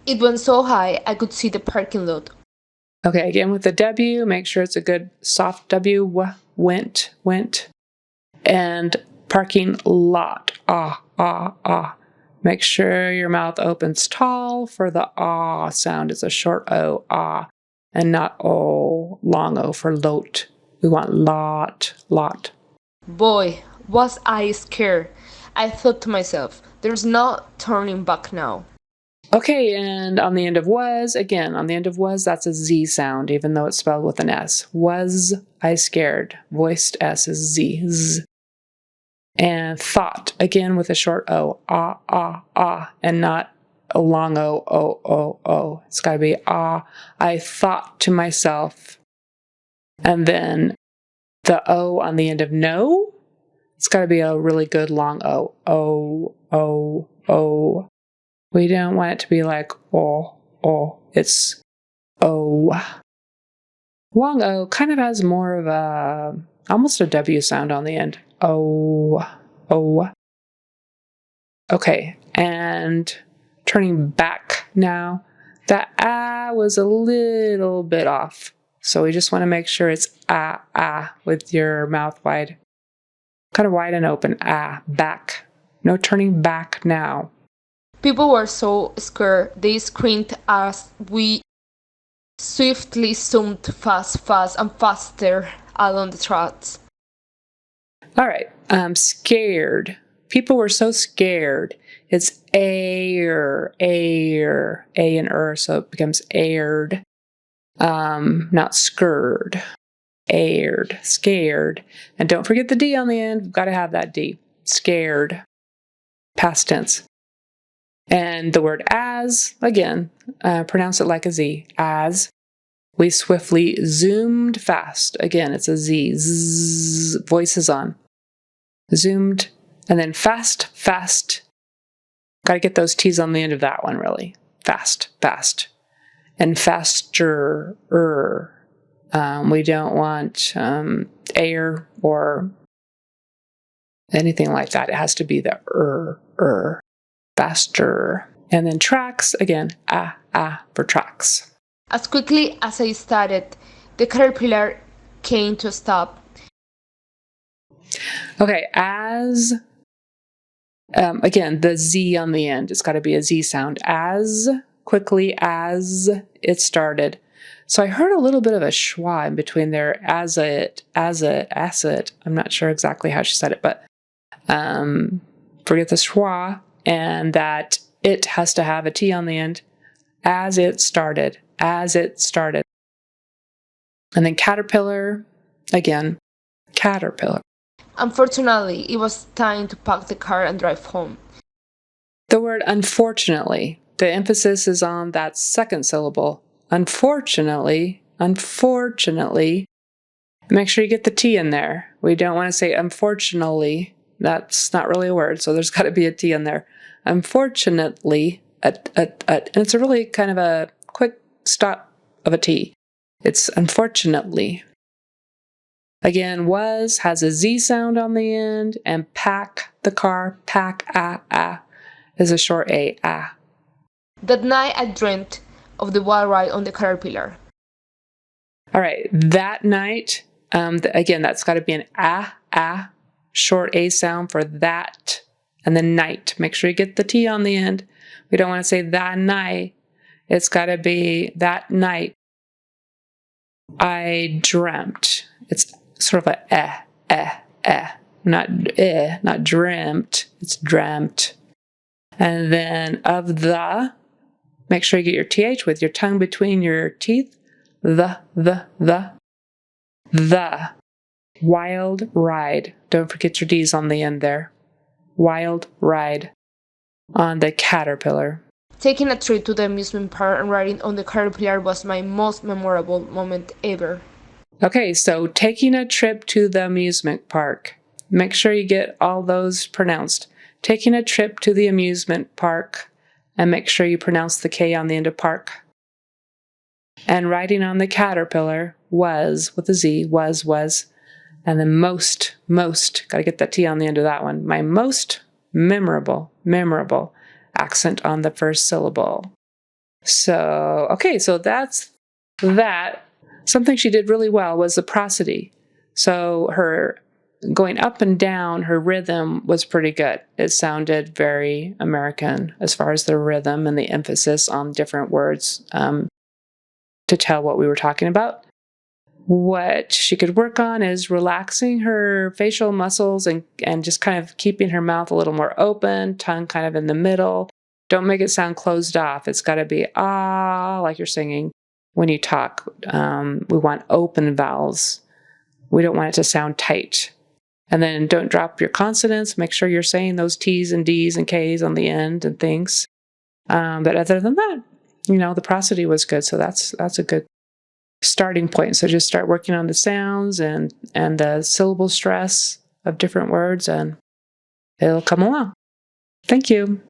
It went so high I could see the parking lot. Okay, again with the W, make sure it's a good soft W. Went. And parking lot. Ah. Make sure your mouth opens tall for the ah sound. It's a short O, ah, and not O, long O for lot. We want lot. Boy, was I scared. I thought to myself, there's no turning back now. Okay, and on the end of was, again, on the end of was, that's a Z sound, even though it's spelled with an S. Was I scared? Voiced S is Z. Z. And thought, again with a short O, ah, and not a long O. It's got to be ah. I thought to myself. And then the O on the end of no, it's got to be a really good long O. O. We don't want it to be like oh. It's O. Long O kind of has more of a, almost a W sound on the end. O. Okay, and turning back now, that ah was a little bit off. So we just want to make sure it's ah with your mouth wide. Kind of wide and open. Ah, back. No turning back now. People were so scared they screamed as we swiftly zoomed fast and faster along the tracks. All right, scared. People were so scared. It's air, A and so it becomes aired, not scared. Aired, scared. And don't forget the D on the end. We've got to have that D. Scared. Past tense. And the word as, again, pronounce it like a Z. As. We swiftly zoomed fast. Again, it's a Z. Zzz, voices on. Zoomed. And then fast. Got to get those T's on the end of that one, really. Fast. And faster. We don't want air or anything like that. It has to be the faster. And then tracks, again, for tracks. As quickly as I started, the caterpillar came to a stop. Okay, as, again, the Z on the end, it's got to be a Z sound. As quickly as it started. So I heard a little bit of a schwa in between there, as it. I'm not sure exactly how she said it, but forget the schwa, and that it has to have a T on the end. As it started. And then caterpillar, again, caterpillar. Unfortunately, it was time to pack the car and drive home. The word unfortunately, the emphasis is on that second syllable. Unfortunately, make sure you get the T in there. We don't want to say unfortunately. That's not really a word, so there's got to be a T in there. Unfortunately, and it's a really kind of a quick stop of a T. It's unfortunately. Again, was has a Z sound on the end, and pack the car, pack, is a short A, That night I dreamt of the wild ride on the caterpillar. All right, that night, again, that's got to be an short A sound for that, and then night. Make sure you get the T on the end. We don't want to say that night. It's got to be that night. I dreamt. It's sort of a not dreamt. It's dreamt. And then of the, make sure you get your TH with your tongue between your teeth. The wild ride. Don't forget your D's on the end there. Wild ride on the caterpillar. Taking a trip to the amusement park and riding on the caterpillar was my most memorable moment ever. Okay, so taking a trip to the amusement park. Make sure you get all those pronounced. Taking a trip to the amusement park, and make sure you pronounce the K on the end of park. And riding on the caterpillar was, with a Z, was. And then most, got to get that T on the end of that one. My most memorable accent on the first syllable. So, okay, so that's that. Something she did really well was the prosody. So her going up and down, her rhythm was pretty good. It sounded very American as far as the rhythm and the emphasis on different words to tell what we were talking about. What she could work on is relaxing her facial muscles and just kind of keeping her mouth a little more open, tongue kind of in the middle. Don't make it sound closed off. It's got to be like you're singing when you talk. We want open vowels. We don't want it to sound tight. And then don't drop your consonants. Make sure you're saying those T's and D's and K's on the end and things. But other than that, the prosody was good. So that's a good starting point. So just start working on the sounds and the syllable stress of different words, and it'll come along. Thank you.